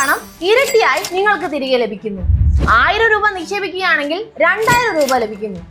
പണം ഇരട്ടിയായി നിങ്ങൾക്ക് തിരികെ ലഭിക്കുന്നു. 1000 രൂപ നിക്ഷേപിക്കുകയാണെങ്കിൽ 2000 രൂപ ലഭിക്കുന്നു.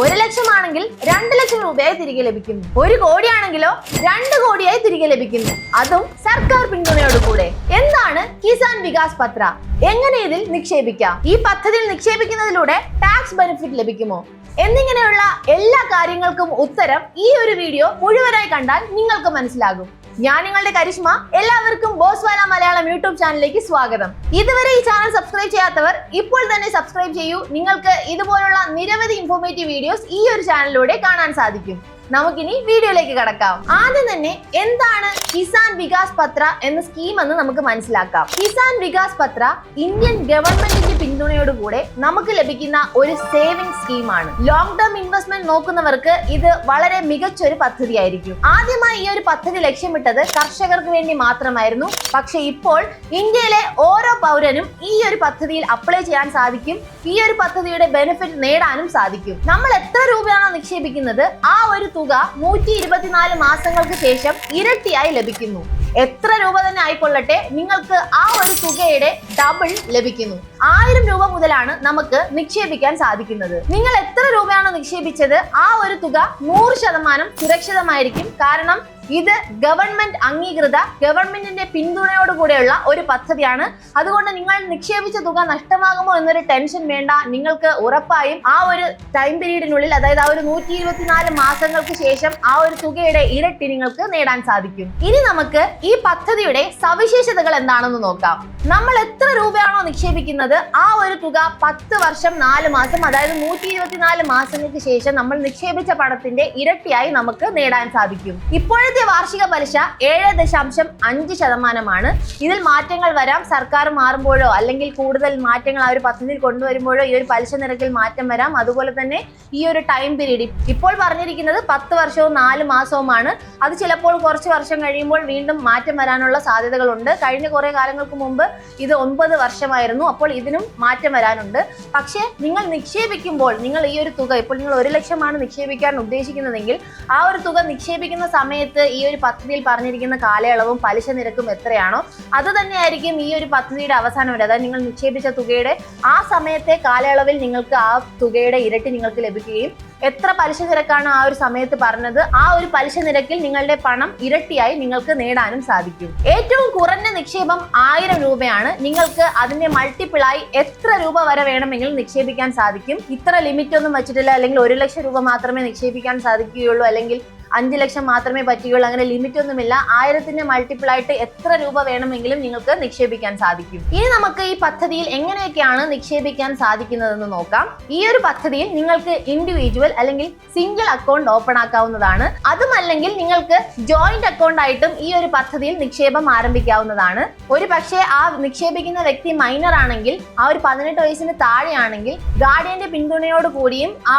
1 ലക്ഷമാണെങ്കിൽ 2 ലക്ഷം രൂപയായി തിരികെ ലഭിക്കുന്നു. 1 കോടിയാണെങ്കിലോ 2 കോടിയായി തിരികെ ലഭിക്കുന്നു. അതും സർക്കാർ പിന്തുണയോടുകൂടെ. എന്താണ് കിസാൻ വികാസ് പത്ര? എങ്ങനെ ഇതിൽ നിക്ഷേപിക്കാം? ഈ പദ്ധതിയിൽ നിക്ഷേപിക്കുന്നതിലൂടെ ടാക്സ് ബെനിഫിറ്റ് ലഭിക്കുമോ? എന്നിങ്ങനെയുള്ള എല്ലാ കാര്യങ്ങൾക്കും ഉത്തരം ഈ ഒരു വീഡിയോ മുഴുവനായി കണ്ടാൽ നിങ്ങൾക്ക് മനസ്സിലാകും. ഞാൻ നിങ്ങളുടെ കരിഷ്മ. എല്ലാവർക്കും ബോസ്വാല മലയാളം യൂട്യൂബ് ചാനലിലേക്ക് സ്വാഗതം. ഇതുവരെ ഈ ചാനൽ സബ്സ്ക്രൈബ് ചെയ്യാത്തവർ ഇപ്പോൾ തന്നെ സബ്സ്ക്രൈബ് ചെയ്യൂ. നിങ്ങൾക്ക് ഇതുപോലുള്ള നിരവധി ഇൻഫോർമേറ്റീവ് വീഡിയോസ് ഈ ഒരു ചാനലിലൂടെ കാണാൻ സാധിക്കും. നമുക്കിനി വീഡിയോയിലേക്ക് കടക്കാം. ആദ്യം തന്നെ എന്താണ് കിസാൻ വികാസ് പത്ര എന്ന സ്കീം എന്ന് നമുക്ക് മനസ്സിലാക്കാം. കിസാൻ വികാസ് പത്ര ഇന്ത്യൻ ഗവൺമെന്റിന്റെ പിന്തുണയോടുകൂടെ നമുക്ക് ലഭിക്കുന്ന ഒരു സേവിംഗ് സ്കീമാണ്. ലോങ് ടേം ഇൻവെസ്റ്റ്മെന്റ് നോക്കുന്നവർക്ക് ഇത് വളരെ മികച്ചൊരു പദ്ധതിയായിരിക്കും. ആദ്യമായി ഈ ഒരു പദ്ധതി ലക്ഷ്യമിട്ടത് കർഷകർക്ക് വേണ്ടി മാത്രമായിരുന്നു. പക്ഷെ ഇപ്പോൾ ഇന്ത്യയിലെ ഓരോ പൗരനും ഈ ഒരു പദ്ധതിയിൽ അപ്ലൈ ചെയ്യാൻ സാധിക്കും. ഈ ഒരു പദ്ധതിയുടെ ബെനിഫിറ്റ് നേടാനും സാധിക്കും. നമ്മൾ എത്ര രൂപയാണോ നിക്ഷേപിക്കുന്നത് ആ ഒരു തുക 124 മാസങ്ങൾക്ക് ശേഷം ഇരട്ടിയായി ലഭിക്കുന്നു. എത്ര രൂപ തന്നെ ആയിക്കൊള്ളട്ടെ, നിങ്ങൾക്ക് ആ ഒരു തുകയുടെ ഡബിൾ ലഭിക്കുന്നു. 1000 രൂപ മുതലാണ് നമുക്ക് നിക്ഷേപിക്കാൻ സാധിക്കുന്നത്. നിങ്ങൾ എത്ര രൂപയാണോ നിക്ഷേപിച്ചത് ആ ഒരു തുക 100% സുരക്ഷിതമായിരിക്കും. കാരണം ഇത് ഗവൺമെന്റ് അംഗീകൃത, ഗവൺമെന്റിന്റെ പിന്തുണയോടുകൂടെയുള്ള ഒരു പദ്ധതിയാണ്. അതുകൊണ്ട് നിങ്ങൾ നിക്ഷേപിച്ച തുക നഷ്ടമാകുമോ എന്നൊരു ടെൻഷൻ വേണ്ട. നിങ്ങൾക്ക് ഉറപ്പായും ആ ഒരു ടൈം പീരീഡിനുള്ളിൽ, അതായത് ആ ഒരു 124 മാസങ്ങൾക്ക് ശേഷം ആ ഒരു തുകയുടെ ഇരട്ടി നിങ്ങൾക്ക് നേടാൻ സാധിക്കും. ഇനി നമുക്ക് ഈ പദ്ധതിയുടെ സവിശേഷതകൾ എന്താണെന്ന് നോക്കാം. നമ്മൾ എത്ര രൂപയാണോ നിക്ഷേപിക്കുന്നത് ആ ഒരു തുക 10 വർഷം 4 മാസം, അതായത് 124 മാസങ്ങൾക്ക് ശേഷം നമ്മൾ നിക്ഷേപിച്ച പണത്തിന്റെ ഇരട്ടിയായി നമുക്ക് നേടാൻ സാധിക്കും. ഇപ്പോഴത്തെ വാർഷിക പലിശ 7.5%. ഇതിൽ മാറ്റങ്ങൾ വരാം. സർക്കാർ മാറുമ്പോഴോ അല്ലെങ്കിൽ കൂടുതൽ മാറ്റങ്ങൾ ആ ഒരു പദ്ധതിയിൽ കൊണ്ടുവരുമ്പോഴോ ഈ ഒരു പലിശ നിരക്കിൽ മാറ്റം വരാം. അതുപോലെ തന്നെ ഈ ഒരു ടൈം പീരീഡ് ഇപ്പോൾ പറഞ്ഞിരിക്കുന്നത് 10 വർഷവും 4 മാസവുമാണ്. അത് ചിലപ്പോൾ കുറച്ച് വർഷം കഴിയുമ്പോൾ വീണ്ടും മാറ്റം വരാനുള്ള സാധ്യതകളുണ്ട്. കഴിഞ്ഞ കുറെ കാലങ്ങൾക്ക് മുമ്പ് ഇത് 9 വർഷമായിരുന്നു. അപ്പോൾ ഇതിനും മാറ്റം വരാനുണ്ട്. പക്ഷേ നിങ്ങൾ നിക്ഷേപിക്കുമ്പോൾ നിങ്ങൾ ഈ ഒരു തുക, ഇപ്പോൾ നിങ്ങൾ 1 ലക്ഷമാണ് നിക്ഷേപിക്കാൻ ഉദ്ദേശിക്കുന്നതെങ്കിൽ ആ ഒരു തുക നിക്ഷേപിക്കുന്ന സമയത്ത് ഈ ഒരു പദ്ധതിയിൽ പറഞ്ഞിരിക്കുന്ന കാലയളവും പലിശ നിരക്കും എത്രയാണോ അത് തന്നെയായിരിക്കും ഈ ഒരു പദ്ധതിയുടെ അവസാനം വരെ. അതായത് നിങ്ങൾ നിക്ഷേപിച്ച തുകയുടെ ആ സമയത്തെ കാലയളവിൽ നിങ്ങൾക്ക് ആ തുകയുടെ ഇരട്ടി നിങ്ങൾക്ക് ലഭിക്കുകയും എത്ര പലിശ നിരക്കാണ് ആ ഒരു സമയത്ത് പറഞ്ഞത് ആ ഒരു പലിശ നിരക്കിൽ നിങ്ങളുടെ പണം ഇരട്ടിയായി നിങ്ങൾക്ക് നേടാനും സാധിക്കും. ഏറ്റവും കുറഞ്ഞ നിക്ഷേപം 1000 രൂപയാണ്. നിങ്ങൾക്ക് അതിന്റെ മൾട്ടിപ്പിളായി എത്ര രൂപ വരെ വേണമെങ്കിലും നിക്ഷേപിക്കാൻ സാധിക്കും. ഇത്ര ലിമിറ്റ് ഒന്നും വെച്ചിട്ടില്ല. അല്ലെങ്കിൽ 1 ലക്ഷം രൂപ മാത്രമേ നിക്ഷേപിക്കാൻ സാധിക്കുകയുള്ളൂ, അല്ലെങ്കിൽ 5 ലക്ഷം മാത്രമേ പറ്റുകയുള്ളൂ. അങ്ങനെ ലിമിറ്റ് ഒന്നുമില്ല. 1000ന്റെ മൾട്ടിപ്പിൾ ആയിട്ട് എത്ര രൂപ വേണമെങ്കിലും നിങ്ങൾക്ക് നിക്ഷേപിക്കാൻ സാധിക്കും. ഇനി നമുക്ക് ഈ പദ്ധതിയിൽ എങ്ങനെയൊക്കെയാണ് നിക്ഷേപിക്കാൻ സാധിക്കുന്നതെന്ന് നോക്കാം. ഈ ഒരു പദ്ധതിയിൽ നിങ്ങൾക്ക് ഇൻഡിവിജ്വൽ അല്ലെങ്കിൽ സിംഗിൾ അക്കൗണ്ട് ഓപ്പൺ ആക്കാവുന്നതാണ്. അതുമല്ലെങ്കിൽ നിങ്ങൾക്ക് ജോയിന്റ് അക്കൗണ്ട് ആയിട്ടും ഈ ഒരു പദ്ധതിയിൽ നിക്ഷേപം ആരംഭിക്കാവുന്നതാണ്. ഒരു പക്ഷേ ആ നിക്ഷേപിക്കുന്ന വ്യക്തി മൈനർ ആണെങ്കിൽ, ആ ഒരു 18 വയസ്സിന് താഴെയാണെങ്കിൽ ഗാർഡിയന്റെ പിന്തുണയോട് കൂടിയും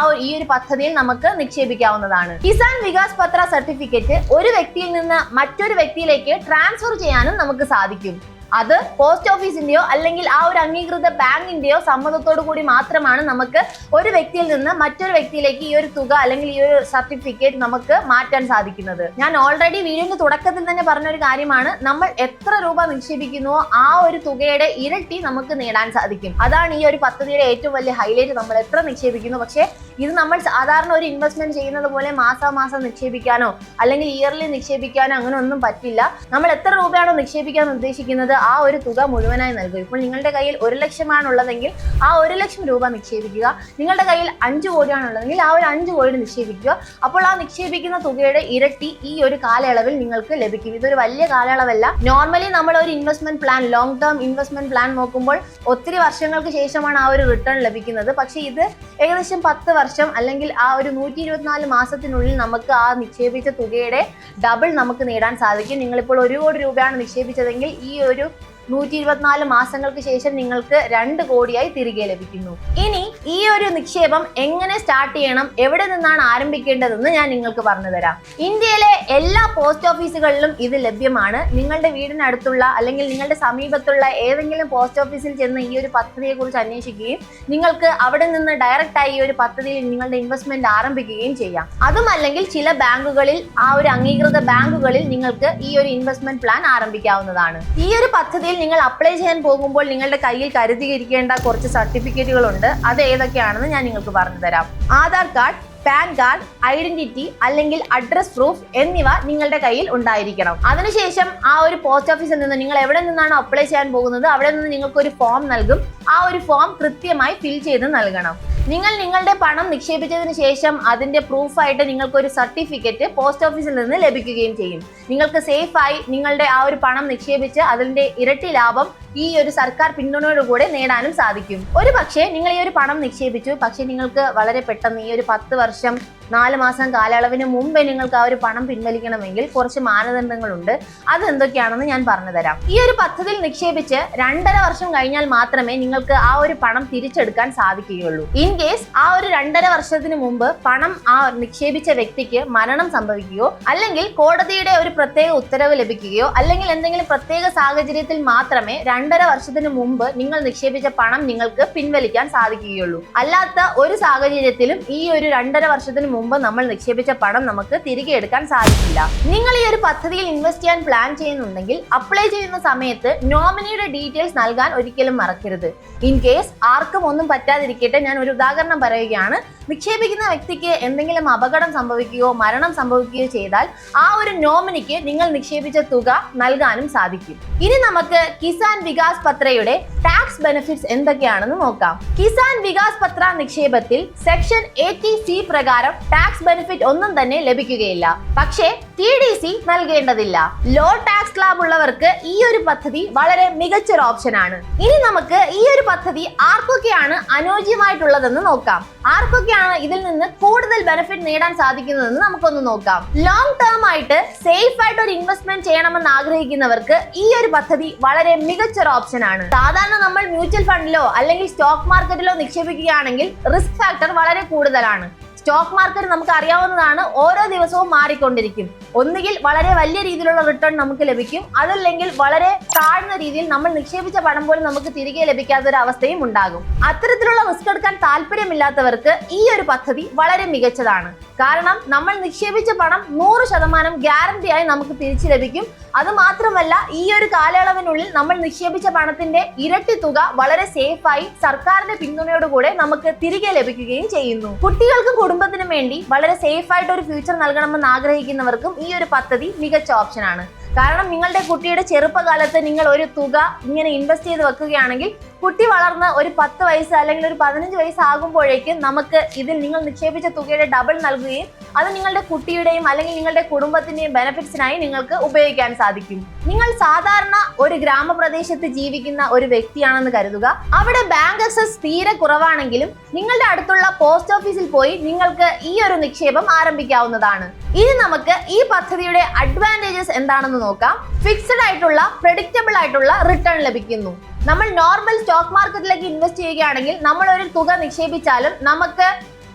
ഈ ഒരു പദ്ധതിയിൽ നമുക്ക് നിക്ഷേപിക്കാവുന്നതാണ്. കിസാൻ വികാസ് പത്ര സർട്ടിഫിക്കറ്റ് ഒരു വ്യക്തിയിൽ നിന്ന് മറ്റൊരു വ്യക്തിയിലേക്ക് ട്രാൻസ്ഫർ ചെയ്യാനും നമുക്ക് സാധിക്കും. അത് പോസ്റ്റ് ഓഫീസിന്റെയോ അല്ലെങ്കിൽ ആ ഒരു അംഗീകൃത ബാങ്കിന്റെയോ സമ്മതത്തോടു കൂടി മാത്രമാണ് നമുക്ക് ഒരു വ്യക്തിയിൽ നിന്ന് മറ്റൊരു വ്യക്തിയിലേക്ക് ഈ ഒരു തുക അല്ലെങ്കിൽ ഈ ഒരു സർട്ടിഫിക്കറ്റ് നമുക്ക് മാറ്റാൻ സാധിക്കുന്നത്. ഞാൻ ഓൾറെഡി വീഡിയോയുടെ തുടക്കത്തിൽ തന്നെ പറഞ്ഞൊരു കാര്യമാണ്, നമ്മൾ എത്ര രൂപ നിക്ഷേപിക്കുന്നുവോ ആ ഒരു തുകയുടെ ഇരട്ടി നമുക്ക് നേടാൻ സാധിക്കും. അതാണ് ഈ ഒരു പദ്ധതിയുടെ ഏറ്റവും വലിയ ഹൈലൈറ്റ്. നമ്മൾ എത്ര നിക്ഷേപിക്കുന്നു. പക്ഷേ ഇത് നമ്മൾ സാധാരണ ഒരു ഇൻവെസ്റ്റ്മെന്റ് ചെയ്യുന്നത് പോലെ മാസാമാസം നിക്ഷേപിക്കാനോ അല്ലെങ്കിൽ ഇയർലി നിക്ഷേപിക്കാനോ അങ്ങനെ ഒന്നും പറ്റില്ല. നമ്മൾ എത്ര രൂപയാണോ നിക്ഷേപിക്കാൻ ഉദ്ദേശിക്കുന്നത് ആ ഒരു തുക മുഴുവനായി നൽകും. ഇപ്പോൾ നിങ്ങളുടെ കയ്യിൽ 1 ലക്ഷമാണ് ഉള്ളതെങ്കിൽ ആ 1 ലക്ഷം രൂപ നിക്ഷേപിക്കുക. നിങ്ങളുടെ കയ്യിൽ 5 കോടിയാണ് ഉള്ളതെങ്കിൽ ആ ഒരു 5 കോടി നിക്ഷേപിക്കുക. അപ്പോൾ ആ നിക്ഷേപിക്കുന്ന തുകയുടെ ഇരട്ടി ഈ ഒരു കാലയളവിൽ നിങ്ങൾക്ക് ലഭിക്കും. ഇതൊരു വലിയ കാലയളവല്ല. നോർമലി നമ്മൾ ഒരു investment plan, long term investment plan നോക്കുമ്പോൾ ഒത്തിരി വർഷങ്ങൾക്ക് ശേഷമാണ് ആ ഒരു റിട്ടേൺ ലഭിക്കുന്നത്. പക്ഷേ ഇത് ഏകദേശം 10 വർഷം അല്ലെങ്കിൽ ആ ഒരു 124 മാസത്തിനുള്ളിൽ നമുക്ക് ആ നിക്ഷേപിച്ച തുകയുടെ ഡബിൾ നമുക്ക് നേടാൻ സാധിക്കും. നിങ്ങളിപ്പോൾ 1 കോടി രൂപയാണ് നിക്ഷേപിച്ചതെങ്കിൽ ഈ ഒരു 124 മാസങ്ങൾക്ക് ശേഷം നിങ്ങൾക്ക് 2 കോടിയായി തിരികെ ലഭിക്കുന്നു. ഇനി ഈ ഒരു നിക്ഷേപം എങ്ങനെ സ്റ്റാർട്ട് ചെയ്യണം, എവിടെ നിന്നാണ് ആരംഭിക്കേണ്ടതെന്ന് ഞാൻ നിങ്ങൾക്ക് പറഞ്ഞു തരാം. ഇന്ത്യയിലെ എല്ലാ പോസ്റ്റ് ഓഫീസുകളിലും ഇത് ലഭ്യമാണ്. നിങ്ങളുടെ വീടിനടുത്തുള്ള അല്ലെങ്കിൽ നിങ്ങളുടെ സമീപത്തുള്ള ഏതെങ്കിലും പോസ്റ്റ് ഓഫീസിൽ ചെന്ന് ഈ ഒരു പദ്ധതിയെ കുറിച്ച് അന്വേഷിക്കുകയും നിങ്ങൾക്ക് അവിടെ നിന്ന് ഡയറക്റ്റ് ആയി ഈ ഒരു പദ്ധതിയിൽ നിങ്ങളുടെ ഇൻവെസ്റ്റ്മെന്റ് ആരംഭിക്കുകയും ചെയ്യാം. അതുമല്ലെങ്കിൽ ചില ബാങ്കുകളിൽ, ആ ഒരു അംഗീകൃത ബാങ്കുകളിൽ നിങ്ങൾക്ക് ഈ ഒരു ഇൻവെസ്റ്റ്മെന്റ് പ്ലാൻ ആരംഭിക്കാവുന്നതാണ്. ഈ ഒരു പദ്ധതിയിൽ പദ്ധതിയിൽ നിങ്ങൾ അപ്ലൈ ചെയ്യാൻ പോകുമ്പോൾ നിങ്ങളുടെ കയ്യിൽ കരുതിയിരിക്കേണ്ട കുറച്ച് സർട്ടിഫിക്കറ്റുകളുണ്ട്. അത് ഏതൊക്കെയാണെന്ന് ഞാൻ നിങ്ങൾക്ക് പറഞ്ഞു തരാം. Aadhaar card, pan card, identity അല്ലെങ്കിൽ അഡ്രസ് പ്രൂഫ് എന്നിവ നിങ്ങളുടെ കയ്യിൽ ഉണ്ടായിരിക്കണം. അതിനുശേഷം ആ ഒരു പോസ്റ്റ് ഓഫീസിൽ നിന്ന് നിങ്ങൾ എവിടെ നിന്നാണോ അപ്ലൈ ചെയ്യാൻ പോകുന്നത് അവിടെ നിന്ന് നിങ്ങൾക്ക് ഒരു ഫോം നൽകും. ആ ഒരു ഫോം കൃത്യമായി ഫിൽ ചെയ്ത് നൽകണം. നിങ്ങൾ നിങ്ങളുടെ പണം നിക്ഷേപിച്ചതിന് ശേഷം അതിന്റെ പ്രൂഫായിട്ട് നിങ്ങൾക്ക് ഒരു സർട്ടിഫിക്കറ്റ് പോസ്റ്റ് ഓഫീസിൽ നിന്ന് ലഭിക്കുകയും ചെയ്യും. നിങ്ങൾക്ക് സേഫായി നിങ്ങളുടെ ആ ഒരു പണം നിക്ഷേപിച്ച് അതിന്റെ ഇരട്ടി ലാഭം ഈ ഒരു സർക്കാർ പിന്തുണയോടുകൂടെ നേടാനും സാധിക്കും. ഒരു പക്ഷേ നിങ്ങൾ ഈ ഒരു പണം നിക്ഷേപിച്ചു, പക്ഷെ നിങ്ങൾക്ക് വളരെ പെട്ടെന്ന് ഈ ഒരു 10 വർഷം 4 മാസം കാലയളവിന് മുമ്പേ നിങ്ങൾക്ക് ആ ഒരു പണം പിൻവലിക്കണമെങ്കിൽ കുറച്ച് മാനദണ്ഡങ്ങളുണ്ട്. അത് എന്തൊക്കെയാണെന്ന് ഞാൻ പറഞ്ഞുതരാം. ഈ ഒരു പദ്ധതിയിൽ നിക്ഷേപിച്ച് 2.5 വർഷം കഴിഞ്ഞാൽ മാത്രമേ നിങ്ങൾക്ക് ആ ഒരു പണം തിരിച്ചെടുക്കാൻ സാധിക്കുകയുള്ളൂ. ഇൻ കേസ് ആ ഒരു 2.5 വർഷത്തിന് മുമ്പ് പണം ആ നിക്ഷേപിച്ച വ്യക്തിക്ക് മരണം സംഭവിക്കുകയോ അല്ലെങ്കിൽ കോടതിയുടെ ഒരു പ്രത്യേക ഉത്തരവ് ലഭിക്കുകയോ അല്ലെങ്കിൽ എന്തെങ്കിലും പ്രത്യേക സാഹചര്യത്തിൽ മാത്രമേ 2.5 വർഷത്തിന് മുമ്പ് നിങ്ങൾ നിക്ഷേപിച്ച പണം നിങ്ങൾക്ക് പിൻവലിക്കാൻ സാധിക്കുകയുള്ളൂ. അല്ലാത്ത ഒരു സാഹചര്യത്തിലും ഈ ഒരു 2.5 വർഷത്തിന് മുമ്പ് നമ്മൾ നിക്ഷേപിച്ച പണം നമുക്ക് തിരികെ എടുക്കാൻ സാധിക്കില്ല. നിങ്ങൾ ഈ ഒരു പദ്ധതിയിൽ ഇൻവെസ്റ്റ് ചെയ്യാൻ പ്ലാൻ ചെയ്യുന്നുണ്ടെങ്കിൽ അപ്ലൈ ചെയ്യുന്ന സമയത്ത് നോമിനിയുടെ ഡീറ്റെയിൽസ് നൽകാൻ ഒരിക്കലും മറക്കരുത്. ഇൻ കേസ് ആർക്കും ഒന്നും പറ്റാതിരിക്കട്ടെ, ഞാൻ ഒരു ഉദാഹരണം പറയുകയാണ്. നിക്ഷേപിക്കുന്ന വ്യക്തിക്ക് എന്തെങ്കിലും അപകടം സംഭവിക്കുകയോ മരണം സംഭവിക്കുകയോ ചെയ്താൽ ആ ഒരു നോമിനിക്ക് നിങ്ങൾ നിക്ഷേപിച്ച തുക നൽകാനും സാധിക്കും. ഇനി നമുക്ക് കിസാൻ വികാസ് പത്രയുടെ ടാക്സ് ബെനിഫിറ്റ്സ് എന്തൊക്കെയാണെന്ന് നോക്കാം. കിസാൻ വികാസ് പത്ര നിക്ഷേപത്തിൽ സെക്ഷൻ 80C പ്രകാരം ടാക്സ് ബെനിഫിറ്റ് ഒന്നും തന്നെ ലഭിക്കുകയില്ല. പക്ഷേ TDC നൽകേണ്ടതില്ല. ലോ ടാക്സ് സ്ലാബ് ഉള്ളവർക്ക് ഈ ഒരു പദ്ധതി വളരെ മികച്ചൊരു ഓപ്ഷൻ ആണ്. ഇനി നമുക്ക് ഈ ഒരു പദ്ധതി ആർക്കൊക്കെയാണ് അനുയോജ്യമായിട്ടുള്ളതെന്ന് നോക്കാം. ആർക്കൊക്കെയാണ് ഇതിൽ നിന്ന് കൂടുതൽ ബെനിഫിറ്റ് നേടാൻ സാധിക്കുന്നതെന്ന് നമുക്കൊന്ന് നോക്കാം. ലോങ് ടേം ആയിട്ട് സേഫ് ആയിട്ട് ഒരു ഇൻവെസ്റ്റ്മെന്റ് ചെയ്യണമെന്ന് ആഗ്രഹിക്കുന്നവർക്ക് ഈ ഒരു പദ്ധതി വളരെ മികച്ചൊരു ഓപ്ഷൻ ആണ്. സാധാരണ നമ്മൾ മ്യൂച്വൽ ഫണ്ടിലോ അല്ലെങ്കിൽ സ്റ്റോക്ക് മാർക്കറ്റിലോ നിക്ഷേപിക്കുകയാണെങ്കിൽ റിസ്ക് ഫാക്ടർ വളരെ കൂടുതലാണ്. സ്റ്റോക്ക് മാർക്കറ്റ് നമുക്ക് അറിയാവുന്നതാണ്, ഓരോ ദിവസവും മാറിക്കൊണ്ടിരിക്കും. ഒന്നുകിൽ വളരെ വലിയ രീതിയിലുള്ള റിട്ടേൺ നമുക്ക് ലഭിക്കും, അതല്ലെങ്കിൽ വളരെ താഴ്ന്ന രീതിയിൽ നമ്മൾ നിക്ഷേപിച്ച പണം പോലും നമുക്ക് തിരികെ ലഭിക്കാത്ത ഒരു അവസ്ഥയും ഉണ്ടാകും. അത്തരത്തിലുള്ള റിസ്ക് എടുക്കാൻ താല്പര്യമില്ലാത്തവർക്ക് ഈ ഒരു പദ്ധതി വളരെ മികച്ചതാണ്. കാരണം നമ്മൾ നിക്ഷേപിച്ച പണം 100% ഗ്യാരണ്ടിയായി നമുക്ക് തിരിച്ചു ലഭിക്കും. അത് മാത്രമല്ല, ഈ ഒരു കാലയളവിനുള്ളിൽ നമ്മൾ നിക്ഷേപിച്ച പണത്തിന്റെ ഇരട്ടി തുക വളരെ സേഫായി സർക്കാരിന്റെ പിന്തുണയോടുകൂടെ നമുക്ക് തിരികെ ലഭിക്കുകയും ചെയ്യുന്നു. കുട്ടികൾക്കും കുടുംബത്തിനും വേണ്ടി വളരെ സേഫ് ആയിട്ട് ഒരു ഫ്യൂച്ചർ നൽകണമെന്ന് ആഗ്രഹിക്കുന്നവർക്കും ഈ ഒരു പദ്ധതി മികച്ച ഓപ്ഷൻ ആണ്. കാരണം നിങ്ങളുടെ കുട്ടിയുടെ ചെറുപ്പകാലത്ത് നിങ്ങൾ ഒരു തുക ഇങ്ങനെ ഇൻവെസ്റ്റ് ചെയ്ത് വെക്കുകയാണെങ്കിൽ കുട്ടി വളർന്ന് ഒരു 10 വയസ്സ് അല്ലെങ്കിൽ ഒരു 15 വയസ്സ് ആകുമ്പോഴേക്കും നമുക്ക് ഇതിൽ നിങ്ങൾ നിക്ഷേപിച്ച തുകയുടെ ഡബിൾ നൽകുകയും അത് നിങ്ങളുടെ കുട്ടിയുടെയും അല്ലെങ്കിൽ നിങ്ങളുടെ കുടുംബത്തിന്റെയും ബെനിഫിറ്റ്സിനായി നിങ്ങൾക്ക് ഉപയോഗിക്കാൻ സാധിക്കും. നിങ്ങൾ സാധാരണ ഒരു ഗ്രാമപ്രദേശത്ത് ജീവിക്കുന്ന ഒരു വ്യക്തിയാണെന്ന് കരുതുക. അവിടെ ബാങ്ക് ആക്സസ് തീരെ കുറവാണെങ്കിലും നിങ്ങളുടെ അടുത്തുള്ള പോസ്റ്റ് ഓഫീസിൽ പോയി നിങ്ങൾക്ക് ഈ ഒരു നിക്ഷേപം ആരംഭിക്കാവുന്നതാണ്. ഇനി നമുക്ക് ഈ പദ്ധതിയുടെ അഡ്വാൻറ്റേജസ് എന്താണെന്ന് നോക്കാം. ഫിക്സഡ് ആയിട്ടുള്ള പ്രെഡിക്റ്റബിൾ ആയിട്ടുള്ള റിട്ടേൺ ലഭിക്കുന്നു. നമ്മൾ നോർമൽ സ്റ്റോക്ക് മാർക്കറ്റിലേക്ക് ഇൻവെസ്റ്റ് ചെയ്യുകയാണെങ്കിൽ നമ്മൾ ഒരു തുക നിക്ഷേപിച്ചാലും നമുക്ക്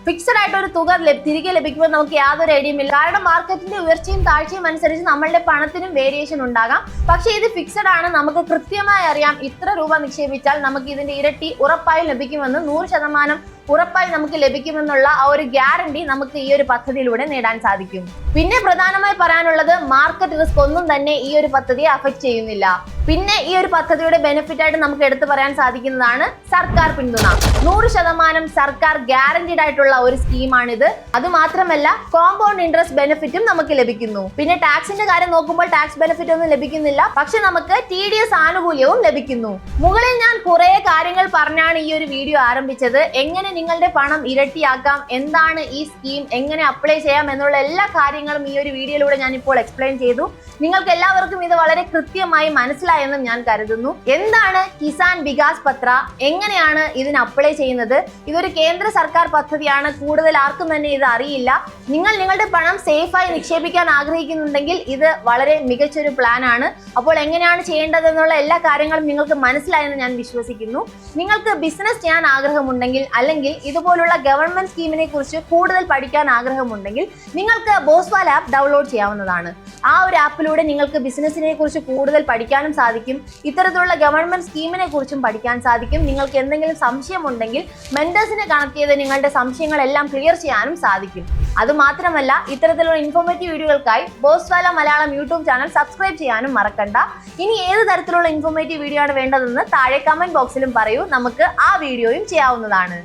ഫിക്സഡ് ആയിട്ട് ഒരു തുക തിരികെ ലഭിക്കുമ്പോൾ നമുക്ക് യാതൊരു ഐഡിയയും ഇല്ല. കാരണം മാർക്കറ്റിന്റെ ഉയർച്ചയും താഴ്ചയും അനുസരിച്ച് നമ്മളുടെ പണത്തിനും വേരിയേഷൻ ഉണ്ടാകാം. പക്ഷേ ഇത് ഫിക്സഡ് ആണ്, നമുക്ക് കൃത്യമായി അറിയാം ഇത്ര രൂപ നിക്ഷേപിച്ചാൽ നമുക്ക് ഇതിന്റെ ഇരട്ടി ഉറപ്പായി ലഭിക്കുമെന്ന് 100% ഉറപ്പായി നമുക്ക് ലഭിക്കുമെന്നുള്ള ആ ഒരു ഗ്യാരണ്ടി നമുക്ക് ഈ ഒരു പദ്ധതിയിലൂടെ നേടാൻ സാധിക്കും. പിന്നെ പ്രധാനമായി പറയാനുള്ളത്, മാർക്കറ്റ് റിസ്ക് ഒന്നും തന്നെ ഈ ഒരു പദ്ധതിയെ അഫക്ട് ചെയ്യുന്നില്ല. പിന്നെ ഈ ഒരു പദ്ധതിയുടെ ബെനിഫിറ്റ് ആയിട്ട് നമുക്ക് എടുത്തു പറയാൻ സാധിക്കുന്നതാണ് സർക്കാർ പിന്തുണ. 100% സർക്കാർ ഗ്യാരണ്ടീഡ് ആയിട്ടുള്ള ഒരു സ്കീമാണിത്. അത് മാത്രമല്ല കോമ്പൗണ്ട് ഇൻട്രസ്റ്റ് ബെനിഫിറ്റും നമുക്ക് ലഭിക്കുന്നു. പിന്നെ ടാക്സിന്റെ കാര്യം നോക്കുമ്പോൾ ടാക്സ് ബെനിഫിറ്റ് ഒന്നും ലഭിക്കുന്നില്ല, പക്ഷെ നമുക്ക് TDS ആനുകൂല്യവും ലഭിക്കുന്നു. മുകളിൽ ഞാൻ കുറെ കാര്യങ്ങൾ പറഞ്ഞാണ് ഈ ഒരു വീഡിയോ ആരംഭിച്ചത്. എങ്ങനെ നിങ്ങളുടെ പണം ഇരട്ടിയാക്കാം, എന്താണ് ഈ സ്കീം, എങ്ങനെ അപ്ലൈ ചെയ്യാം എന്നുള്ള എല്ലാ കാര്യങ്ങളും ഈ ഒരു വീഡിയോയിലൂടെ ഞാൻ ഇപ്പോൾ എക്സ്പ്ലെയിൻ ചെയ്തു. നിങ്ങൾക്ക് എല്ലാവർക്കും ഇത് വളരെ കൃത്യമായി മനസ്സിലായെന്നും ഞാൻ കരുതുന്നു. എന്താണ് കിസാൻ വികാസ് പത്ര, എങ്ങനെയാണ് ഇതിന് അപ്ലൈ ചെയ്യുന്നത്? ഇതൊരു കേന്ദ്ര സർക്കാർ പദ്ധതിയാണ്. കൂടുതൽ ആർക്കും തന്നെ ഇത് അറിയില്ല. നിങ്ങൾ നിങ്ങളുടെ പണം സേഫായി നിക്ഷേപിക്കാൻ ആഗ്രഹിക്കുന്നുണ്ടെങ്കിൽ ഇത് വളരെ മികച്ചൊരു പ്ലാൻ ആണ്. അപ്പോൾ എങ്ങനെയാണ് ചെയ്യേണ്ടതെന്നുള്ള എല്ലാ കാര്യങ്ങളും നിങ്ങൾക്ക് മനസ്സിലായെന്ന് ഞാൻ വിശ്വസിക്കുന്നു. നിങ്ങൾക്ക് ബിസിനസ് ചെയ്യാൻ ആഗ്രഹമുണ്ടെങ്കിൽ അല്ലെങ്കിൽ അല്ലെങ്കിൽ ഇതുപോലുള്ള ഗവൺമെന്റ് സ്കീമിനെ കുറിച്ച് കൂടുതൽ പഠിക്കാൻ ആഗ്രഹമുണ്ടെങ്കിൽ നിങ്ങൾക്ക് ബോസ്വാൽ ആപ്പ് ഡൗൺലോഡ് ചെയ്യാവുന്നതാണ്. ആ ഒരു ആപ്പിലൂടെ നിങ്ങൾക്ക് ബിസിനസിനെ കുറിച്ച് കൂടുതൽ പഠിക്കാനും സാധിക്കും. ഇത്തരത്തിലുള്ള ഗവൺമെന്റ് സ്കീമിനെ കുറിച്ചും പഠിക്കാൻ സാധിക്കും. നിങ്ങൾക്ക് എന്തെങ്കിലും സംശയമുണ്ടെങ്കിൽ മെന്റേഴ്സിനെ കണക്ട് ചെയ്ത് നിങ്ങളുടെ സംശയങ്ങളെല്ലാം ക്ലിയർ ചെയ്യാനും സാധിക്കും. അതുമാത്രമല്ല, ഇത്തരത്തിലുള്ള ഇൻഫോർമേറ്റീവ് വീഡിയോകൾക്കായി Boswala Malayalam YouTube channel subscribe ചെയ്യാനും മറക്കണ്ട. ഇനി ഏത് തരത്തിലുള്ള ഇൻഫോർമേറ്റീവ് വീഡിയോ ആണ് വേണ്ടതെന്ന് താഴെ കമന്റ് ബോക്സിലും പറയൂ. നമുക്ക് ആ വീഡിയോയും ചെയ്യാവുന്നതാണ്.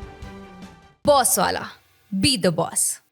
Bosswala. Be the boss.